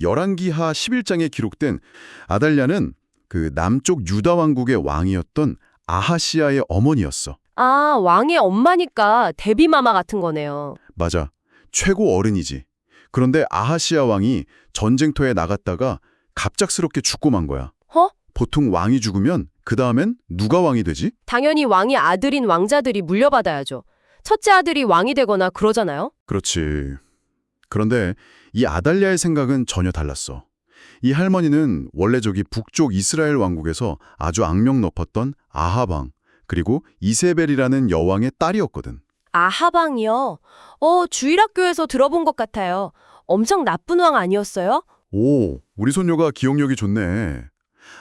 열왕기하 11장에 기록된 아달랴는 그 남쪽 유다 왕국의 왕이었던 아하시아의 어머니였어. 아, 왕의 엄마니까 데뷔마마 같은 거네요. 맞아. 최고 어른이지. 그런데 아하시아 왕이 전쟁터에 나갔다가 갑작스럽게 죽고 만 거야. 허? 보통 왕이 죽으면 그 다음엔 누가 왕이 되지? 당연히 왕이 아들인 왕자들이 물려받아야죠. 첫째 아들이 왕이 되거나 그러잖아요. 그렇지. 그런데 이 아달랴의 생각은 전혀 달랐어. 이 할머니는 원래 저기 북쪽 이스라엘 왕국에서 아주 악명 높았던 아합 왕, 그리고 이세벨이라는 여왕의 딸이었거든. 아하방이요? 주일학교에서 들어본 것 같아요. 엄청 나쁜 왕 아니었어요? 오, 우리 손녀가 기억력이 좋네.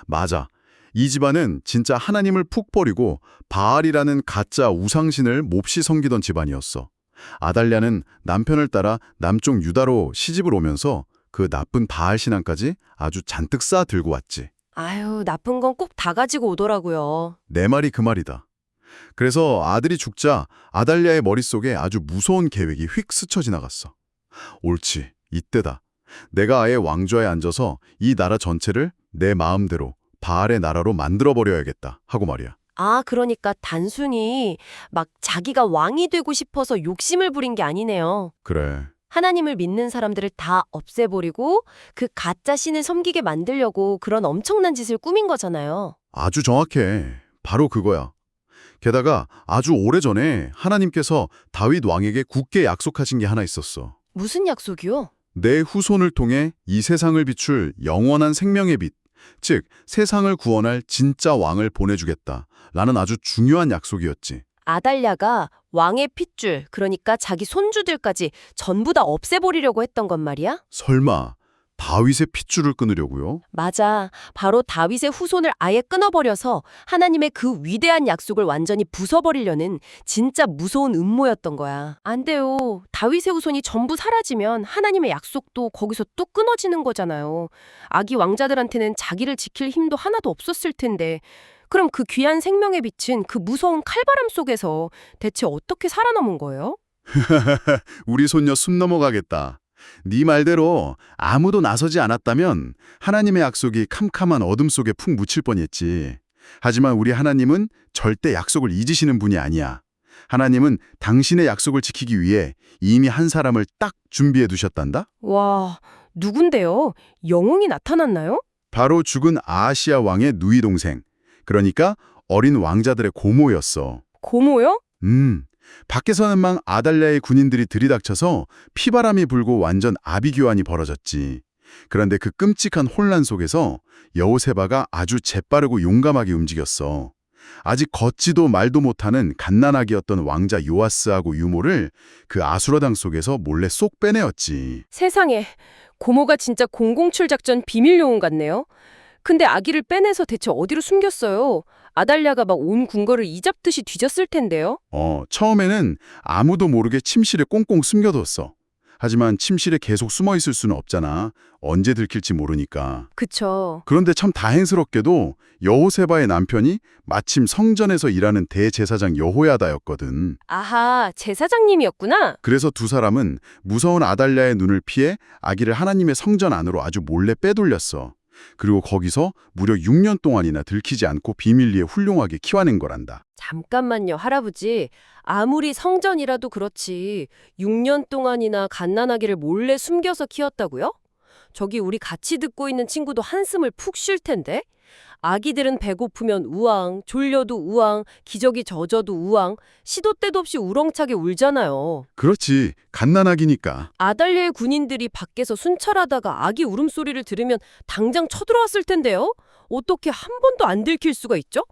맞아. 이 집안은 진짜 하나님을 푹 버리고 바알이라는 가짜 우상신을 몹시 섬기던 집안이었어. 아달랴는 남편을 따라 남쪽 유다로 시집을 오면서 그 나쁜 바알 신앙까지 아주 잔뜩 쌓아 들고 왔지. 아유, 나쁜 건 꼭 다 가지고 오더라고요. 내 말이 그 말이다. 그래서 아들이 죽자 아달랴의 머릿속에 아주 무서운 계획이 휙 스쳐 지나갔어. 옳지, 이때다. 내가 아예 왕좌에 앉아서 이 나라 전체를 내 마음대로 바알의 나라로 만들어버려야겠다 하고 말이야. 아, 그러니까 단순히 막 자기가 왕이 되고 싶어서 욕심을 부린 게 아니네요. 그래. 하나님을 믿는 사람들을 다 없애버리고 그 가짜 신을 섬기게 만들려고 그런 엄청난 짓을 꾸민 거잖아요. 아주 정확해. 바로 그거야. 게다가 아주 오래전에 하나님께서 다윗 왕에게 굳게 약속하신 게 하나 있었어. 무슨 약속이요? 내 후손을 통해 이 세상을 비출 영원한 생명의 빛, 즉 세상을 구원할 진짜 왕을 보내주겠다 라는 아주 중요한 약속이었지. 아달랴가 왕의 핏줄, 그러니까 자기 손주들까지 전부 다 없애버리려고 했던 건 말이야? 설마 다윗의 핏줄을 끊으려고요? 맞아. 바로 다윗의 후손을 아예 끊어버려서 하나님의 그 위대한 약속을 완전히 부숴버리려는 진짜 무서운 음모였던 거야. 안 돼요. 다윗의 후손이 전부 사라지면 하나님의 약속도 거기서 또 끊어지는 거잖아요. 아기 왕자들한테는 자기를 지킬 힘도 하나도 없었을 텐데. 그럼 그 귀한 생명의 빛은 그 무서운 칼바람 속에서 대체 어떻게 살아남은 거예요? 우리 손녀 숨 넘어가겠다. 네 말대로 아무도 나서지 않았다면 하나님의 약속이 캄캄한 어둠 속에 푹 묻힐 뻔했지. 하지만 우리 하나님은 절대 약속을 잊으시는 분이 아니야. 하나님은 당신의 약속을 지키기 위해 이미 한 사람을 딱 준비해 두셨단다? 와, 누군데요? 영웅이 나타났나요? 바로 죽은 아하시아 왕의 누이 동생. 그러니까 어린 왕자들의 고모였어. 고모요? 밖에서는 막 아달랴의 군인들이 들이닥쳐서 피바람이 불고 완전 아비규환이 벌어졌지. 그런데 그 끔찍한 혼란 속에서 여호세바가 아주 재빠르고 용감하게 움직였어. 아직 걷지도 말도 못하는 갓난아기였던 왕자 요아스하고 유모를 그 아수라당 속에서 몰래 쏙 빼내었지. 세상에, 고모가 진짜 007 작전 비밀 요원 같네요. 근데 아기를 빼내서 대체 어디로 숨겼어요? 아달랴가 막 온 궁궐을 이잡듯이 뒤졌을 텐데요. 처음에는 아무도 모르게 침실에 꽁꽁 숨겨뒀어. 하지만 침실에 계속 숨어 있을 수는 없잖아. 언제 들킬지 모르니까. 그쵸. 그런데 참 다행스럽게도 여호세바의 남편이 마침 성전에서 일하는 대제사장 여호야다였거든. 아하, 제사장님이었구나. 그래서 두 사람은 무서운 아달랴의 눈을 피해 아기를 하나님의 성전 안으로 아주 몰래 빼돌렸어. 그리고 거기서 무려 6년 동안이나 들키지 않고 비밀리에 훌륭하게 키워낸 거란다. 잠깐만요, 할아버지. 아무리 성전이라도 그렇지 6년 동안이나 갓난아기를 몰래 숨겨서 키웠다고요? 저기 우리 같이 듣고 있는 친구도 한숨을 푹 쉴 텐데? 아기들은 배고프면 우왕, 졸려도 우왕, 기저귀 젖어도 우왕, 시도 때도 없이 우렁차게 울잖아요. 그렇지, 갓난아기니까. 아달랴의 군인들이 밖에서 순찰하다가 아기 울음소리를 들으면 당장 쳐들어왔을 텐데요? 어떻게 한 번도 안 들킬 수가 있죠?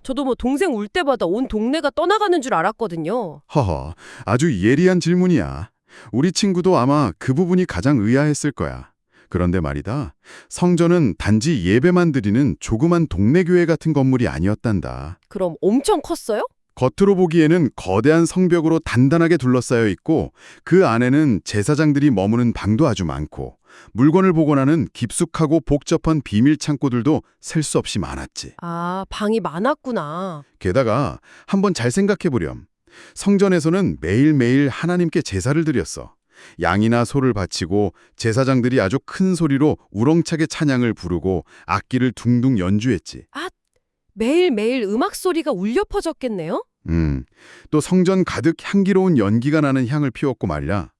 저도 뭐 동생 울 때마다 온 동네가 떠나가는 줄 알았거든요. 허허, 아주 예리한 질문이야. 우리 친구도 아마 그 부분이 가장 의아했을 거야. 그런데 말이다, 성전은 단지 예배만 드리는 조그만 동네 교회 같은 건물이 아니었단다. 그럼 엄청 컸어요? 겉으로 보기에는 거대한 성벽으로 단단하게 둘러싸여 있고 그 안에는 제사장들이 머무는 방도 아주 많고 물건을 보관하는 깊숙하고 복잡한 비밀 창고들도 셀 수 없이 많았지. 아, 방이 많았구나. 게다가 한번 잘 생각해보렴. 성전에서는 매일매일 하나님께 제사를 드렸어. 양이나 소를 바치고 제사장들이 아주 큰 소리로 우렁차게 찬양을 부르고 악기를 둥둥 연주했지. 매일매일 음악 소리가 울려 퍼졌겠네요? 또 성전 가득 향기로운 연기가 나는 향을 피웠고 말이야.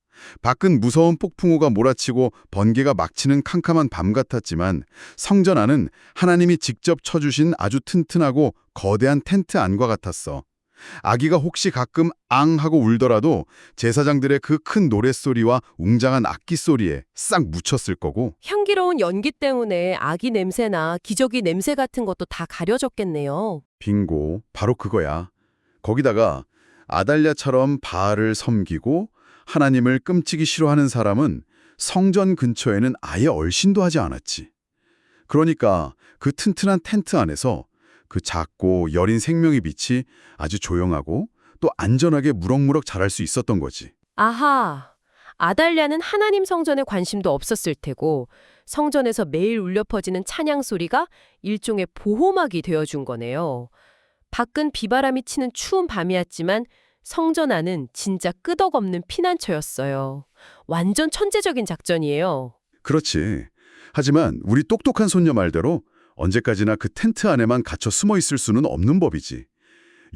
밖은 무서운 폭풍우가 몰아치고 번개가 막치는 캄캄한 밤 같았지만 성전 안은 하나님이 직접 쳐주신 아주 튼튼하고 거대한 텐트 안과 같았어. 아기가 혹시 가끔 앙 하고 울더라도 제사장들의 그 큰 노랫소리와 웅장한 악기 소리에 싹 묻혔을 거고. 향기로운 연기 때문에 아기 냄새나 기저귀 냄새 같은 것도 다 가려졌겠네요. 빙고, 바로 그거야. 거기다가 아달랴처럼 바알을 섬기고 하나님을 끔찍이 싫어하는 사람은 성전 근처에는 아예 얼씬도 하지 않았지. 그러니까 그 튼튼한 텐트 안에서 그 작고 여린 생명의 빛이 아주 조용하고 또 안전하게 무럭무럭 자랄 수 있었던 거지. 아하, 아달랴는 하나님 성전에 관심도 없었을 테고 성전에서 매일 울려 퍼지는 찬양 소리가 일종의 보호막이 되어준 거네요. 밖은 비바람이 치는 추운 밤이었지만 성전 안은 진짜 끄덕없는 피난처였어요. 완전 천재적인 작전이에요. 그렇지. 하지만 우리 똑똑한 손녀 말대로 언제까지나 그 텐트 안에만 갇혀 숨어 있을 수는 없는 법이지.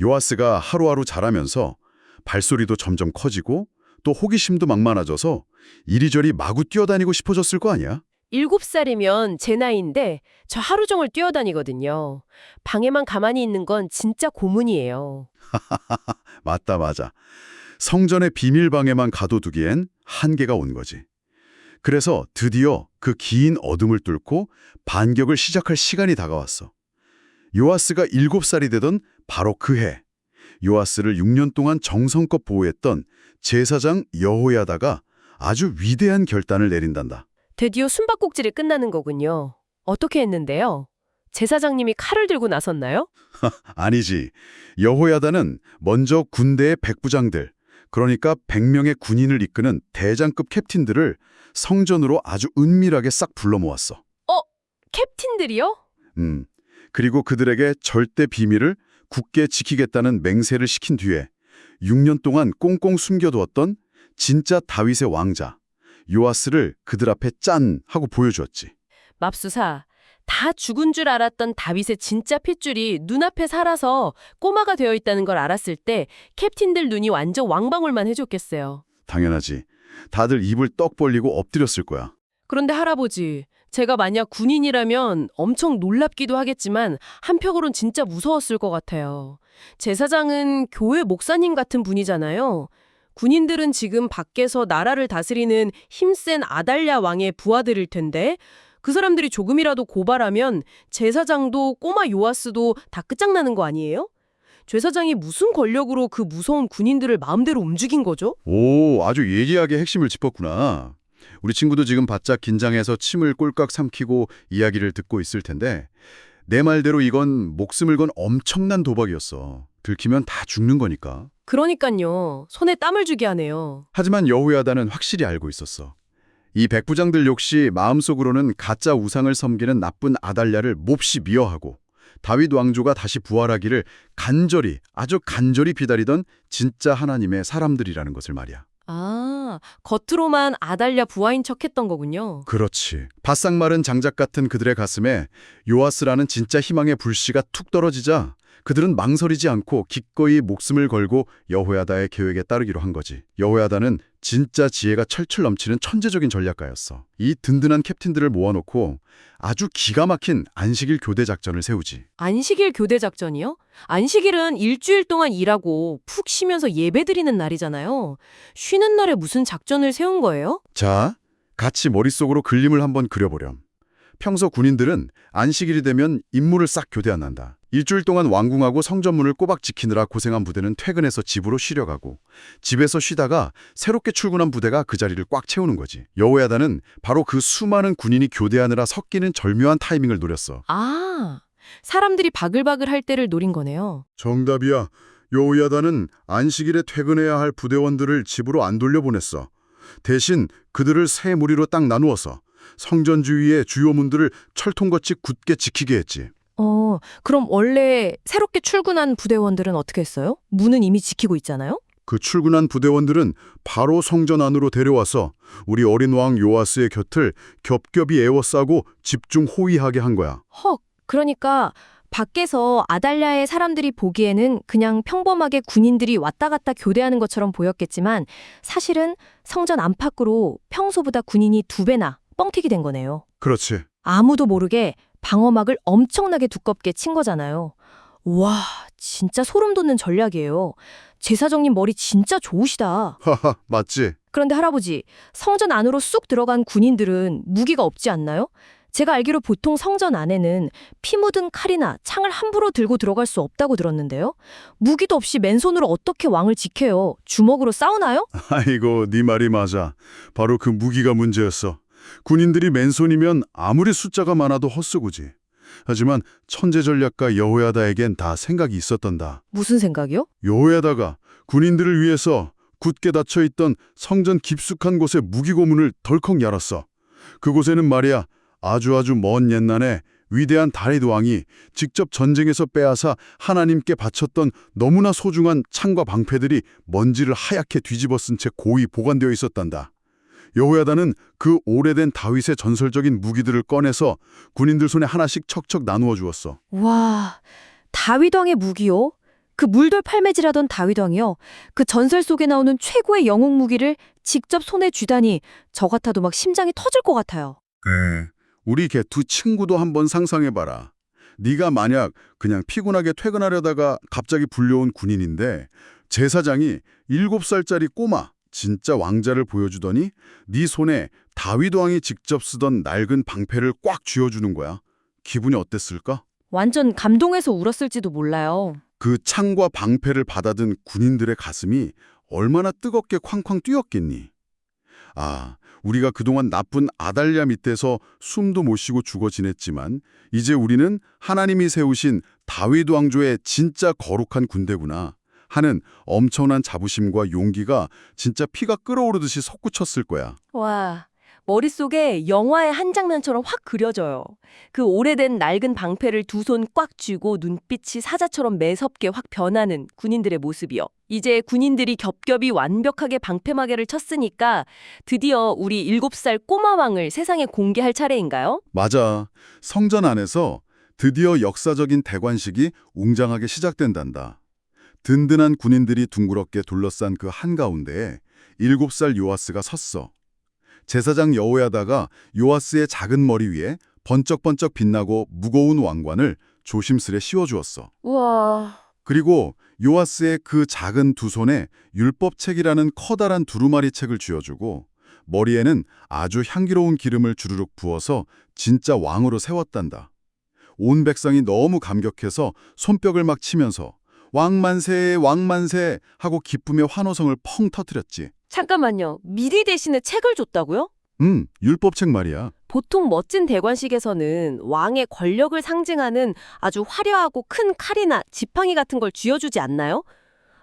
요아스가 하루하루 자라면서 발소리도 점점 커지고 또 호기심도 만만해져서 이리저리 마구 뛰어다니고 싶어졌을 거 아니야? 7살이면 제 나이인데 저 하루 종일 뛰어다니거든요. 방에만 가만히 있는 건 진짜 고문이에요. 맞아. 성전의 비밀방에만 가둬두기엔 한계가 온 거지. 그래서 드디어 그 긴 어둠을 뚫고 반격을 시작할 시간이 다가왔어. 요아스가 7살이 되던 바로 그 해, 요아스를 6년 동안 정성껏 보호했던 제사장 여호야다가 아주 위대한 결단을 내린단다. 드디어 숨바꼭질이 끝나는 거군요. 어떻게 했는데요? 제사장님이 칼을 들고 나섰나요? 아니지. 여호야다는 먼저 군대의 백부장들, 그러니까 100명의 군인을 이끄는 대장급 캡틴들을 성전으로 아주 은밀하게 싹 불러 모았어. 캡틴들이요? 그리고 그들에게 절대 비밀을 굳게 지키겠다는 맹세를 시킨 뒤에 6년 동안 꽁꽁 숨겨두었던 진짜 다윗의 왕자, 요아스를 그들 앞에 짠 하고 보여주었지. 맙수사, 다 죽은 줄 알았던 다윗의 진짜 핏줄이 눈앞에 살아서 꼬마가 되어 있다는 걸 알았을 때 캡틴들 눈이 완전 왕방울만 해줬겠어요. 당연하지. 다들 입을 떡 벌리고 엎드렸을 거야. 그런데 할아버지, 제가 만약 군인이라면 엄청 놀랍기도 하겠지만 한편으론 진짜 무서웠을 것 같아요. 제사장은 교회 목사님 같은 분이잖아요. 군인들은 지금 밖에서 나라를 다스리는 힘센 아달랴 왕의 부하들일 텐데 그 사람들이 조금이라도 고발하면 제사장도 꼬마 요아스도 다 끝장나는 거 아니에요? 제사장이 무슨 권력으로 그 무서운 군인들을 마음대로 움직인 거죠? 오, 아주 예리하게 핵심을 짚었구나. 우리 친구도 지금 바짝 긴장해서 침을 꼴깍 삼키고 이야기를 듣고 있을 텐데 내 말대로 이건 목숨을 건 엄청난 도박이었어. 들키면 다 죽는 거니까. 그러니까요. 손에 땀을 주게 하네요. 하지만 여호야다는 확실히 알고 있었어. 이 백부장들 역시 마음속으로는 가짜 우상을 섬기는 나쁜 아달랴를 몹시 미워하고 다윗 왕조가 다시 부활하기를 아주 간절히 기다리던 진짜 하나님의 사람들이라는 것을 말이야. 아, 겉으로만 아달랴 부하인 척했던 거군요. 그렇지. 바싹 마른 장작 같은 그들의 가슴에 요아스라는 진짜 희망의 불씨가 툭 떨어지자 그들은 망설이지 않고 기꺼이 목숨을 걸고 여호야다의 계획에 따르기로 한 거지. 여호야다는 진짜 지혜가 철철 넘치는 천재적인 전략가였어. 이 든든한 캡틴들을 모아놓고 아주 기가 막힌 안식일 교대 작전을 세우지. 안식일 교대 작전이요? 안식일은 일주일 동안 일하고 푹 쉬면서 예배드리는 날이잖아요. 쉬는 날에 무슨 작전을 세운 거예요? 자, 같이 머릿속으로 그림을 한번 그려보렴. 평소 군인들은 안식일이 되면 임무를 싹 교대 안 한다. 일주일 동안 왕궁하고 성전문을 꼬박 지키느라 고생한 부대는 퇴근해서 집으로 쉬려가고 집에서 쉬다가 새롭게 출근한 부대가 그 자리를 꽉 채우는 거지. 여호야다는 바로 그 수많은 군인이 교대하느라 섞이는 절묘한 타이밍을 노렸어. 아, 사람들이 바글바글 할 때를 노린 거네요. 정답이야. 여호야다는 안식일에 퇴근해야 할 부대원들을 집으로 안 돌려보냈어. 대신 그들을 세 무리로 딱 나누어서 성전 주위의 주요 문들을 철통같이 굳게 지키게 했지. 그럼 원래 새롭게 출근한 부대원들은 어떻게 했어요? 문은 이미 지키고 있잖아요? 그 출근한 부대원들은 바로 성전 안으로 데려와서 우리 어린 왕 요아스의 곁을 겹겹이 에워싸고 집중 호위하게 한 거야. 헉, 그러니까 밖에서 아달랴의 사람들이 보기에는 그냥 평범하게 군인들이 왔다 갔다 교대하는 것처럼 보였겠지만 사실은 성전 안팎으로 평소보다 군인이 2배나 뻥튀기 된 거네요. 그렇지. 아무도 모르게 방어막을 엄청나게 두껍게 친 거잖아요. 와, 진짜 소름 돋는 전략이에요. 제사장님 머리 진짜 좋으시다. 하하, 맞지? 그런데 할아버지, 성전 안으로 쑥 들어간 군인들은 무기가 없지 않나요? 제가 알기로 보통 성전 안에는 피 묻은 칼이나 창을 함부로 들고 들어갈 수 없다고 들었는데요. 무기도 없이 맨손으로 어떻게 왕을 지켜요? 주먹으로 싸우나요? 아이고, 네 말이 맞아. 바로 그 무기가 문제였어. 군인들이 맨손이면 아무리 숫자가 많아도 헛수고지. 하지만 천재 전략가 여호야다에겐 다 생각이 있었단다. 무슨 생각이요? 여호야다가 군인들을 위해서 굳게 닫혀있던 성전 깊숙한 곳에 무기고문을 덜컥 열었어. 그곳에는 말이야, 아주 먼 옛날에 위대한 다윗 왕이 직접 전쟁에서 빼앗아 하나님께 바쳤던 너무나 소중한 창과 방패들이 먼지를 하얗게 뒤집어 쓴 채 고이 보관되어 있었단다. 여호야다는 그 오래된 다윗의 전설적인 무기들을 꺼내서 군인들 손에 하나씩 척척 나누어 주었어. 와, 다윗왕의 무기요? 그 물돌 팔매질하던 다윗왕이요? 그 전설 속에 나오는 최고의 영웅 무기를 직접 손에 쥐다니 저 같아도 막 심장이 터질 것 같아요. 네. 우리 걔 두 친구도 한번 상상해봐라. 네가 만약 그냥 피곤하게 퇴근하려다가 갑자기 불려온 군인인데 제사장이 7살짜리 꼬마 진짜 왕자를 보여주더니 네 손에 다윗 왕이 직접 쓰던 낡은 방패를 꽉 쥐어주는 거야. 기분이 어땠을까? 완전 감동해서 울었을지도 몰라요. 그 창과 방패를 받아든 군인들의 가슴이 얼마나 뜨겁게 쾅쾅 뛰었겠니? 아, 우리가 그동안 나쁜 아달랴 밑에서 숨도 못 쉬고 죽어 지냈지만 이제 우리는 하나님이 세우신 다윗 왕조의 진짜 거룩한 군대구나 하는 엄청난 자부심과 용기가 진짜 피가 끓어오르듯이 솟구쳤을 거야. 와, 머릿속에 영화의 한 장면처럼 확 그려져요. 그 오래된 낡은 방패를 두 손 꽉 쥐고 눈빛이 사자처럼 매섭게 확 변하는 군인들의 모습이요. 이제 군인들이 겹겹이 완벽하게 방패막이를 쳤으니까 드디어 우리 7살 꼬마 왕을 세상에 공개할 차례인가요? 맞아. 성전 안에서 드디어 역사적인 대관식이 웅장하게 시작된단다. 든든한 군인들이 둥그렇게 둘러싼 그 한가운데에 7살 요아스가 섰어. 제사장 여호야다가 요아스의 작은 머리 위에 번쩍번쩍 빛나고 무거운 왕관을 조심스레 씌워주었어. 우와. 그리고 요아스의 그 작은 두 손에 율법책이라는 커다란 두루마리 책을 쥐어주고 머리에는 아주 향기로운 기름을 주르륵 부어서 진짜 왕으로 세웠단다. 온 백성이 너무 감격해서 손뼉을 막 치면서 왕만세 왕만세 하고 기쁨의 환호성을 펑 터뜨렸지. 잠깐만요. 미리 대신에 책을 줬다고요? 율법책 말이야. 보통 멋진 대관식에서는 왕의 권력을 상징하는 아주 화려하고 큰 칼이나 지팡이 같은 걸 쥐어주지 않나요?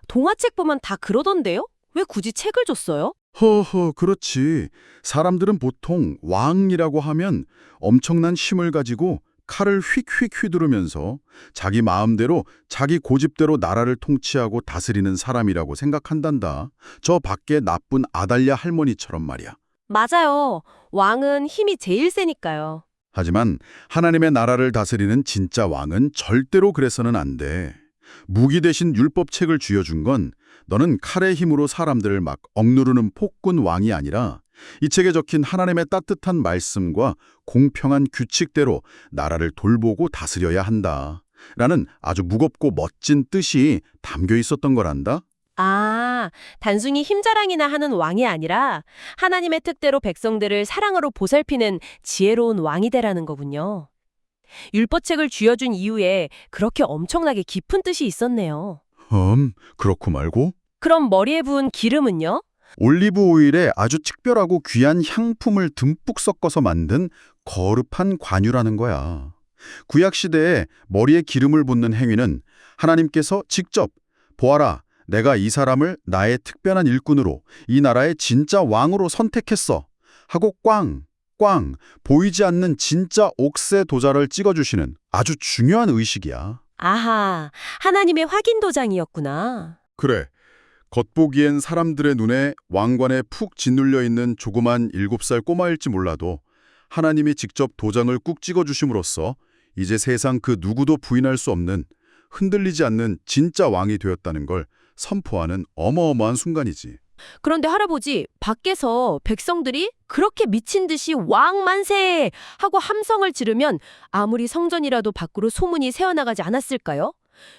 동화책 보면 다 그러던데요? 왜 굳이 책을 줬어요? 허허, 그렇지. 사람들은 보통 왕이라고 하면 엄청난 힘을 가지고 칼을 휙휙 휘두르면서 자기 마음대로 자기 고집대로 나라를 통치하고 다스리는 사람이라고 생각한단다. 저 밖에 나쁜 아달랴 할머니처럼 말이야. 맞아요. 왕은 힘이 제일 세니까요. 하지만 하나님의 나라를 다스리는 진짜 왕은 절대로 그래서는 안 돼. 무기 대신 율법책을 쥐어준 건 너는 칼의 힘으로 사람들을 막 억누르는 폭군 왕이 아니라 이 책에 적힌 하나님의 따뜻한 말씀과 공평한 규칙대로 나라를 돌보고 다스려야 한다. 라는 아주 무겁고 멋진 뜻이 담겨 있었던 거란다. 아, 단순히 힘자랑이나 하는 왕이 아니라 하나님의 뜻대로 백성들을 사랑으로 보살피는 지혜로운 왕이 되라는 거군요. 율법책을 쥐어준 이유에 그렇게 엄청나게 깊은 뜻이 있었네요. 그렇고 말고? 그럼 머리에 부은 기름은요? 올리브 오일에 아주 특별하고 귀한 향품을 듬뿍 섞어서 만든 거룩한 관유라는 거야. 구약시대에 머리에 기름을 붓는 행위는 하나님께서 직접 보아라, 내가 이 사람을 나의 특별한 일꾼으로 이 나라의 진짜 왕으로 선택했어 하고 꽝 보이지 않는 진짜 옥새 도자를 찍어주시는 아주 중요한 의식이야. 아하, 하나님의 확인 도장이었구나. 그래. 겉보기엔 사람들의 눈에 왕관에 푹 짓눌려 있는 조그만 7살 꼬마일지 몰라도 하나님이 직접 도장을 꾹 찍어주심으로써 이제 세상 그 누구도 부인할 수 없는 흔들리지 않는 진짜 왕이 되었다는 걸 선포하는 어마어마한 순간이지. 그런데 할아버지, 밖에서 백성들이 그렇게 미친 듯이 왕 만세! 하고 함성을 지르면 아무리 성전이라도 밖으로 소문이 새어나가지 않았을까요?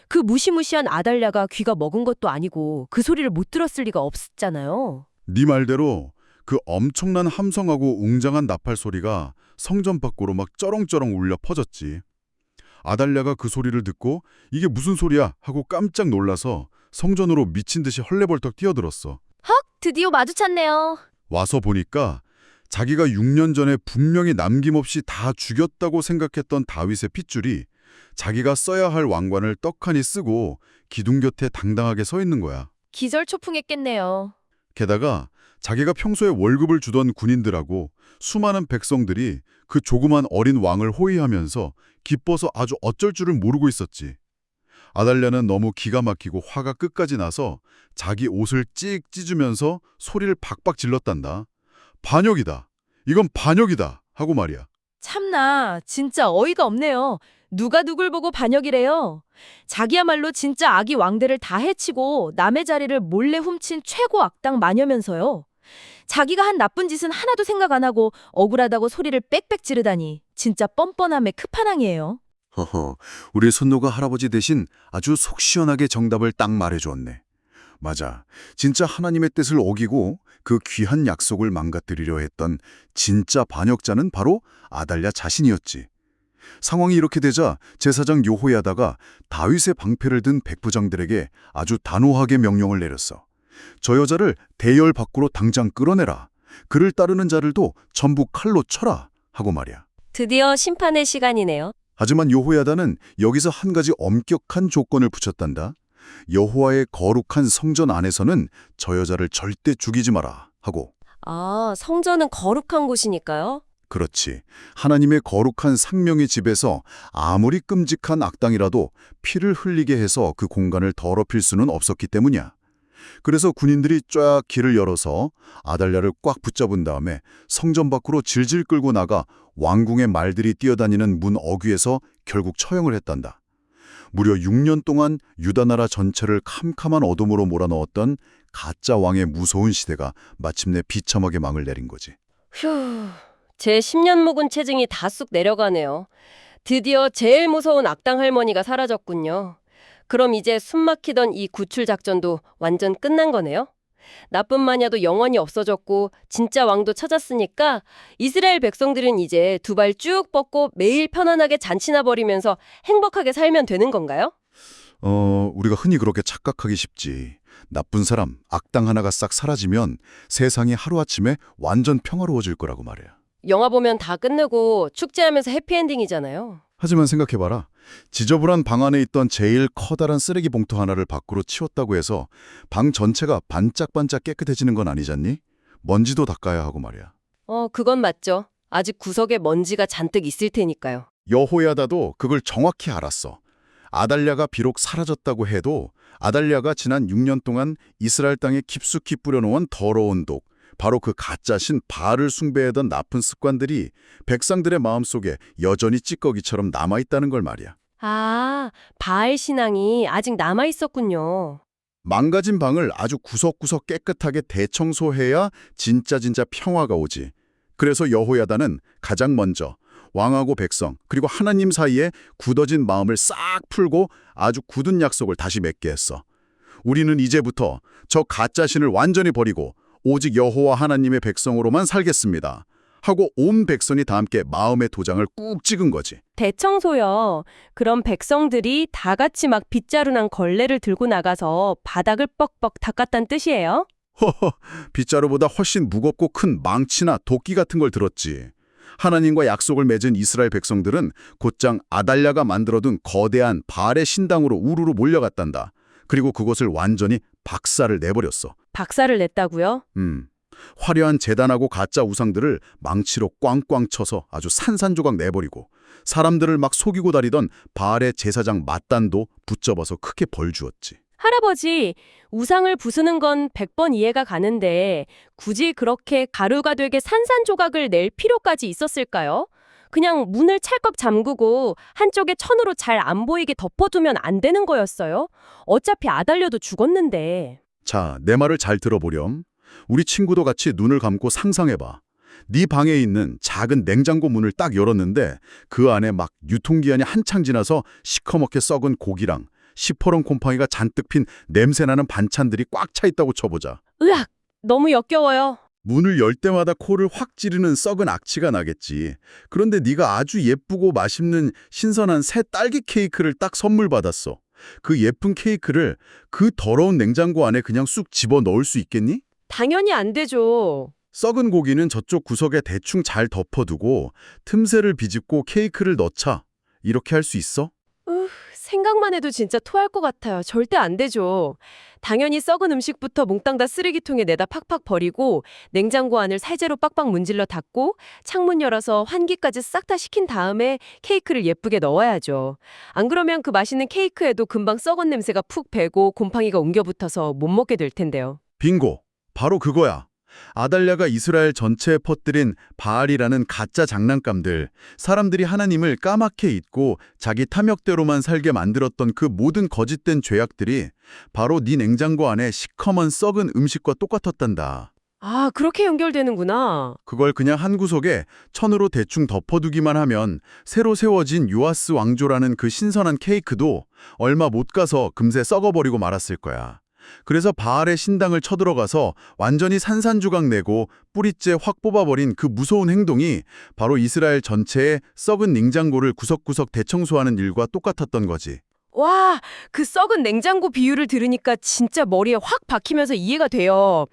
그 무시무시한 아달랴가 귀가 먹은 것도 아니고 그 소리를 못 들었을 리가 없잖아요. 네 말대로 그 엄청난 함성하고 웅장한 나팔 소리가 성전 밖으로 막 쩌렁쩌렁 울려 퍼졌지. 아달랴가 그 소리를 듣고 이게 무슨 소리야 하고 깜짝 놀라서 성전으로 미친 듯이 헐레벌떡 뛰어들었어. 드디어 마주쳤네요. 와서 보니까 자기가 6년 전에 분명히 남김없이 다 죽였다고 생각했던 다윗의 핏줄이 자기가 써야 할 왕관을 떡하니 쓰고 기둥 곁에 당당하게 서 있는 거야. 기절초풍했겠네요. 게다가 자기가 평소에 월급을 주던 군인들하고 수많은 백성들이 그 조그만 어린 왕을 호위하면서 기뻐서 아주 어쩔 줄을 모르고 있었지. 아달랴는 너무 기가 막히고 화가 끝까지 나서 자기 옷을 찍 찢으면서 소리를 박박 질렀단다. 반역이다. 이건 반역이다. 하고 말이야. 참나, 진짜 어이가 없네요. 누가 누굴 보고 반역이래요. 자기야말로 진짜 아기 왕대를 다 해치고 남의 자리를 몰래 훔친 최고 악당 마녀면서요. 자기가 한 나쁜 짓은 하나도 생각 안 하고 억울하다고 소리를 빽빽 지르다니 진짜 뻔뻔함의 끝판왕이에요. 허허, 우리 손노가 할아버지 대신 아주 속 시원하게 정답을 딱 말해주었네. 맞아, 진짜 하나님의 뜻을 어기고 그 귀한 약속을 망가뜨리려 했던 진짜 반역자는 바로 아달랴 자신이었지. 상황이 이렇게 되자 제사장 요호야다가 다윗의 방패를 든 백부장들에게 아주 단호하게 명령을 내렸어. 저 여자를 대열 밖으로 당장 끌어내라. 그를 따르는 자들도 전부 칼로 쳐라. 하고 말이야. 드디어 심판의 시간이네요. 하지만 요호야다는 여기서 한 가지 엄격한 조건을 붙였단다. 여호와의 거룩한 성전 안에서는 저 여자를 절대 죽이지 마라 하고. 아, 성전은 거룩한 곳이니까요? 그렇지. 하나님의 거룩한 상명의 집에서 아무리 끔찍한 악당이라도 피를 흘리게 해서 그 공간을 더럽힐 수는 없었기 때문이야. 그래서 군인들이 쫙 길을 열어서 아달랴를 꽉 붙잡은 다음에 성전 밖으로 질질 끌고 나가 왕궁의 말들이 뛰어다니는 문 어귀에서 결국 처형을 했단다. 무려 6년 동안 유다 나라 전체를 캄캄한 어둠으로 몰아넣었던 가짜 왕의 무서운 시대가 마침내 비참하게 망을 내린 거지. 휴, 제 10년 묵은 체증이 다 쑥 내려가네요. 드디어 제일 무서운 악당 할머니가 사라졌군요. 그럼 이제 숨막히던 이 구출 작전도 완전 끝난 거네요? 나쁜 마녀도 영원히 없어졌고 진짜 왕도 찾았으니까 이스라엘 백성들은 이제 두 발 쭉 뻗고 매일 편안하게 잔치나 벌이면서 행복하게 살면 되는 건가요? 우리가 흔히 그렇게 착각하기 쉽지. 나쁜 사람, 악당 하나가 싹 사라지면 세상이 하루아침에 완전 평화로워질 거라고 말이야. 영화 보면 다 끝내고 축제하면서 해피엔딩이잖아요. 하지만 생각해봐라. 지저분한 방 안에 있던 제일 커다란 쓰레기 봉투 하나를 밖으로 치웠다고 해서 방 전체가 반짝반짝 깨끗해지는 건 아니잖니? 먼지도 닦아야 하고 말이야. 그건 맞죠. 아직 구석에 먼지가 잔뜩 있을 테니까요. 여호야다도 그걸 정확히 알았어. 아달랴가 비록 사라졌다고 해도 아달랴가 지난 6년 동안 이스라엘 땅에 깊숙이 뿌려놓은 더러운 독, 바로 그 가짜신 바알을 숭배하던 나쁜 습관들이 백성들의 마음속에 여전히 찌꺼기처럼 남아있다는 걸 말이야. 아, 바알 신앙이 아직 남아있었군요. 망가진 방을 아주 구석구석 깨끗하게 대청소해야 진짜 평화가 오지. 그래서 여호야다는 가장 먼저 왕하고 백성 그리고 하나님 사이에 굳어진 마음을 싹 풀고 아주 굳은 약속을 다시 맺게 했어. 우리는 이제부터 저 가짜신을 완전히 버리고 오직 여호와 하나님의 백성으로만 살겠습니다. 하고 온 백성이 다 함께 마음의 도장을 꾹 찍은 거지. 대청소요. 그럼 백성들이 다 같이 막 빗자루 난 걸레를 들고 나가서 바닥을 뻑뻑 닦았단 뜻이에요? 허허, 빗자루보다 훨씬 무겁고 큰 망치나 도끼 같은 걸 들었지. 하나님과 약속을 맺은 이스라엘 백성들은 곧장 아달랴가 만들어둔 거대한 바알의 신당으로 우르르 몰려갔단다. 그리고 그곳을 완전히 박살을 내버렸어. 박살을 냈다고요? 화려한 제단하고 가짜 우상들을 망치로 꽝꽝 쳐서 아주 산산조각 내버리고 사람들을 막 속이고 다니던 바알의 제사장 맏단도 붙잡아서 크게 벌 주었지. 할아버지, 우상을 부수는 건 100번 이해가 가는데 굳이 그렇게 가루가 되게 산산조각을 낼 필요까지 있었을까요? 그냥 문을 찰컥 잠그고 한쪽에 천으로 잘 안 보이게 덮어두면 안 되는 거였어요? 어차피 아달려도 죽었는데. 자, 내 말을 잘 들어보렴. 우리 친구도 같이 눈을 감고 상상해봐. 네 방에 있는 작은 냉장고 문을 딱 열었는데 그 안에 막 유통기한이 한창 지나서 시커멓게 썩은 고기랑 시퍼런 곰팡이가 잔뜩 핀 냄새나는 반찬들이 꽉 차 있다고 쳐보자. 으악! 너무 역겨워요. 문을 열 때마다 코를 확 찌르는 썩은 악취가 나겠지. 그런데 네가 아주 예쁘고 맛있는 신선한 새 딸기 케이크를 딱 선물 받았어. 그 예쁜 케이크를 그 더러운 냉장고 안에 그냥 쑥 집어 넣을 수 있겠니? 당연히 안 되죠. 썩은 고기는 저쪽 구석에 대충 잘 덮어두고 틈새를 비집고 케이크를 넣자. 이렇게 할 수 있어? 생각만 해도 진짜 토할 것 같아요. 절대 안 되죠. 당연히 썩은 음식부터 몽땅 다 쓰레기통에 내다 팍팍 버리고 냉장고 안을 살제로 빡빡 문질러 닫고 창문 열어서 환기까지 싹 다 시킨 다음에 케이크를 예쁘게 넣어야죠. 안 그러면 그 맛있는 케이크에도 금방 썩은 냄새가 푹 배고 곰팡이가 옮겨붙어서 못 먹게 될 텐데요. 빙고! 바로 그거야. 아달랴가 이스라엘 전체에 퍼뜨린 바알이라는 가짜 장난감들, 사람들이 하나님을 까맣게 잊고 자기 탐욕대로만 살게 만들었던 그 모든 거짓된 죄악들이 바로 네 냉장고 안에 시커먼 썩은 음식과 똑같았단다. 아, 그렇게 연결되는구나. 그걸 그냥 한 구석에 천으로 대충 덮어두기만 하면 새로 세워진 요아스 왕조라는 그 신선한 케이크도 얼마 못 가서 금세 썩어버리고 말았을 거야. 그래서 바알의 신당을 쳐들어가서 완전히 산산조각 내고 뿌리째 확 뽑아버린 그 무서운 행동이 바로 이스라엘 전체의 썩은 냉장고를 구석구석 대청소하는 일과 똑같았던 거지. 와, 그 썩은 냉장고 비유를 들으니까 진짜 머리에 확 박히면서 이해가 돼요.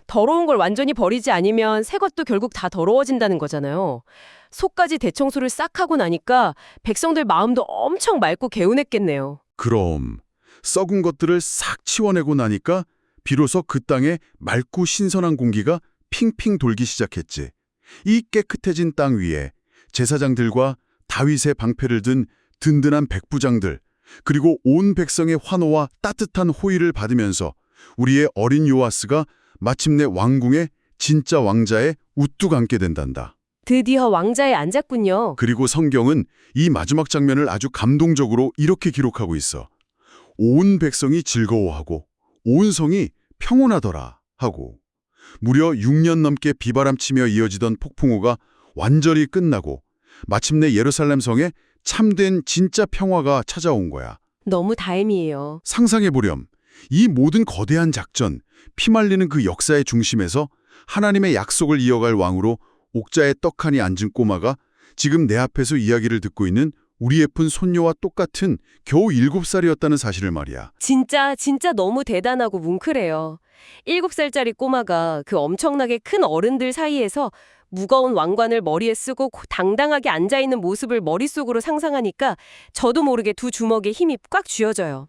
더러운 걸 완전히 버리지 않으면 새 것도 결국 다 더러워진다는 거잖아요. 속까지 대청소를 싹 하고 나니까 백성들 마음도 엄청 맑고 개운했겠네요. 그럼 썩은 것들을 싹 치워내고 나니까 비로소 그 땅에 맑고 신선한 공기가 핑핑 돌기 시작했지. 이 깨끗해진 땅 위에 제사장들과 다윗의 방패를 든 든든한 백부장들, 그리고 온 백성의 환호와 따뜻한 호의를 받으면서 우리의 어린 요아스가 마침내 왕궁의 진짜 왕자에 우뚝 앉게 된단다. 드디어 왕자에 앉았군요. 그리고 성경은 이 마지막 장면을 아주 감동적으로 이렇게 기록하고 있어. 온 백성이 즐거워하고 온 성이 평온하더라 하고, 무려 6년 넘게 비바람치며 이어지던 폭풍우가 완전히 끝나고 마침내 예루살렘 성에 참된 진짜 평화가 찾아온 거야. 너무 다행이에요. 상상해보렴. 이 모든 거대한 작전, 피말리는 그 역사의 중심에서 하나님의 약속을 이어갈 왕으로 옥자에 떡하니 앉은 꼬마가 지금 내 앞에서 이야기를 듣고 있는 우리 예쁜 손녀와 똑같은 겨우 7살이었다는 사실을 말이야. 진짜 너무 대단하고 뭉클해요. 7살짜리 꼬마가 그 엄청나게 큰 어른들 사이에서 무거운 왕관을 머리에 쓰고 당당하게 앉아있는 모습을 머릿속으로 상상하니까 저도 모르게 두 주먹에 힘이 꽉 쥐어져요.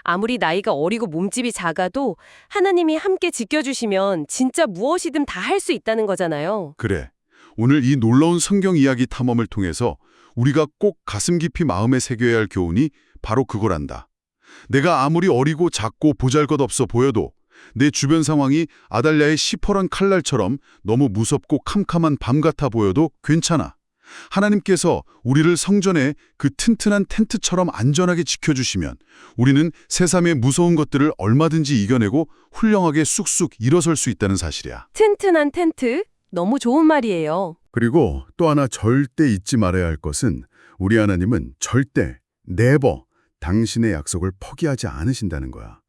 아무리 나이가 어리고 몸집이 작아도 하나님이 함께 지켜주시면 진짜 무엇이든 다 할 수 있다는 거잖아요. 그래. 오늘 이 놀라운 성경 이야기 탐험을 통해서 우리가 꼭 가슴 깊이 마음에 새겨야 할 교훈이 바로 그거란다. 내가 아무리 어리고 작고 보잘것없어 보여도 내 주변 상황이 아달랴의 시퍼런 칼날처럼 너무 무섭고 캄캄한 밤 같아 보여도 괜찮아. 하나님께서 우리를 성전의 그 튼튼한 텐트처럼 안전하게 지켜주시면 우리는 세상의 무서운 것들을 얼마든지 이겨내고 훌륭하게 쑥쑥 일어설 수 있다는 사실이야. 튼튼한 텐트? 너무 좋은 말이에요. 그리고 또 하나 절대 잊지 말아야 할 것은 우리 하나님은 절대, 네버, 당신의 약속을 포기하지 않으신다는 거야.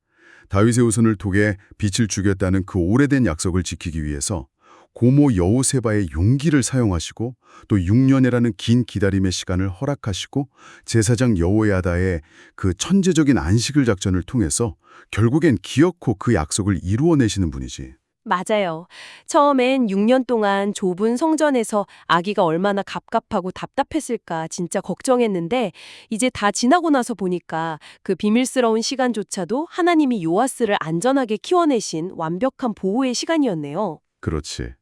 다윗의 후손을 통해 빛을 주겠다는 그 오래된 약속을 지키기 위해서 고모 여호세바의 용기를 사용하시고 또 6년이라는 긴 기다림의 시간을 허락하시고 제사장 여호야다의 그 천재적인 안식일 작전을 통해서 결국엔 기어코 그 약속을 이루어내시는 분이지. 맞아요. 처음엔 6년 동안 좁은 성전에서 아기가 얼마나 갑갑하고 답답했을까 진짜 걱정했는데 이제 다 지나고 나서 보니까 그 비밀스러운 시간조차도 하나님이 요아스를 안전하게 키워내신 완벽한 보호의 시간이었네요. 그렇지.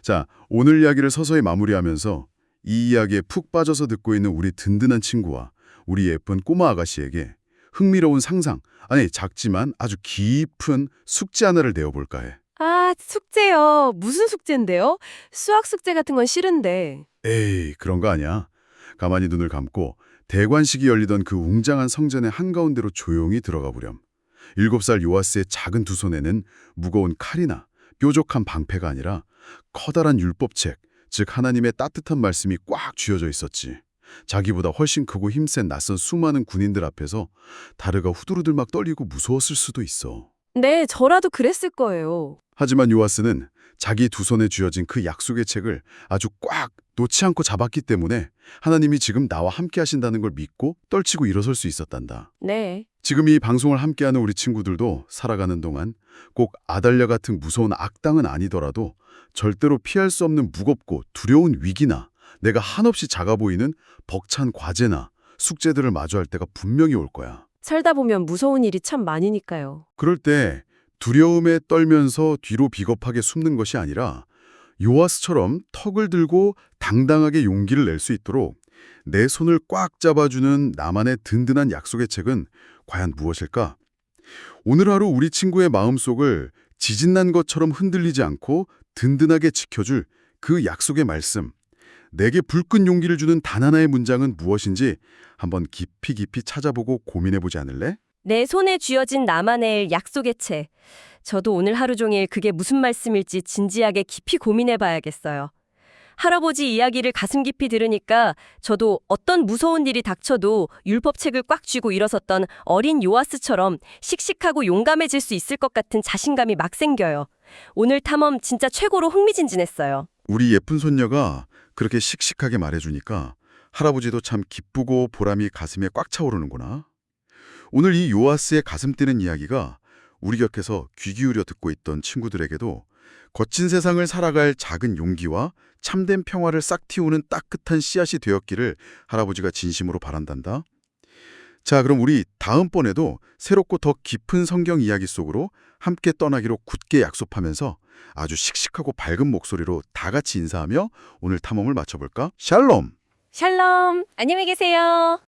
자, 오늘 이야기를 서서히 마무리하면서 이 이야기에 푹 빠져서 듣고 있는 우리 든든한 친구와 우리 예쁜 꼬마 아가씨에게 흥미로운 상상, 아니 작지만 아주 깊은 숙제 하나를 내어볼까 해. 아, 숙제요. 무슨 숙제인데요? 수학 숙제 같은 건 싫은데. 에이, 그런 거 아니야. 가만히 눈을 감고 대관식이 열리던 그 웅장한 성전의 한가운데로 조용히 들어가 보렴. 7살 요아스의 작은 두 손에는 무거운 칼이나 뾰족한 방패가 아니라 커다란 율법책, 즉 하나님의 따뜻한 말씀이 꽉 쥐어져 있었지. 자기보다 훨씬 크고 힘센 낯선 수많은 군인들 앞에서 다리가 후들후들 막 떨리고 무서웠을 수도 있어. 네, 저라도 그랬을 거예요. 하지만 요아스는 자기 두 손에 쥐어진 그 약속의 책을 아주 꽉 놓지 않고 잡았기 때문에 하나님이 지금 나와 함께 하신다는 걸 믿고 떨치고 일어설 수 있었단다. 네. 지금 이 방송을 함께하는 우리 친구들도 살아가는 동안 꼭 아달랴 같은 무서운 악당은 아니더라도 절대로 피할 수 없는 무겁고 두려운 위기나 내가 한없이 작아 보이는 벅찬 과제나 숙제들을 마주할 때가 분명히 올 거야. 살다 보면 무서운 일이 참 많으니까요. 그럴 때 두려움에 떨면서 뒤로 비겁하게 숨는 것이 아니라 요아스처럼 턱을 들고 당당하게 용기를 낼 수 있도록 내 손을 꽉 잡아주는 나만의 든든한 약속의 책은 과연 무엇일까? 오늘 하루 우리 친구의 마음속을 지진난 것처럼 흔들리지 않고 든든하게 지켜줄 그 약속의 말씀, 내게 불끈 용기를 주는 단 하나의 문장은 무엇인지 한번 깊이 찾아보고 고민해보지 않을래? 내 손에 쥐어진 나만의 약속의 채. 저도 오늘 하루 종일 그게 무슨 말씀일지 진지하게 깊이 고민해 봐야겠어요. 할아버지 이야기를 가슴 깊이 들으니까 저도 어떤 무서운 일이 닥쳐도 율법책을 꽉 쥐고 일어섰던 어린 요아스처럼 씩씩하고 용감해질 수 있을 것 같은 자신감이 막 생겨요. 오늘 탐험 진짜 최고로 흥미진진했어요. 우리 예쁜 손녀가 그렇게 씩씩하게 말해주니까 할아버지도 참 기쁘고 보람이 가슴에 꽉 차오르는구나. 오늘 이 요아스의 가슴 뛰는 이야기가 우리 곁에서 귀 기울여 듣고 있던 친구들에게도 거친 세상을 살아갈 작은 용기와 참된 평화를 싹 틔우는 따뜻한 씨앗이 되었기를 할아버지가 진심으로 바란단다. 자, 그럼 우리 다음번에도 새롭고 더 깊은 성경 이야기 속으로 함께 떠나기로 굳게 약속하면서 아주 씩씩하고 밝은 목소리로 다 같이 인사하며 오늘 탐험을 마쳐볼까? 샬롬! 샬롬, 안녕히 계세요.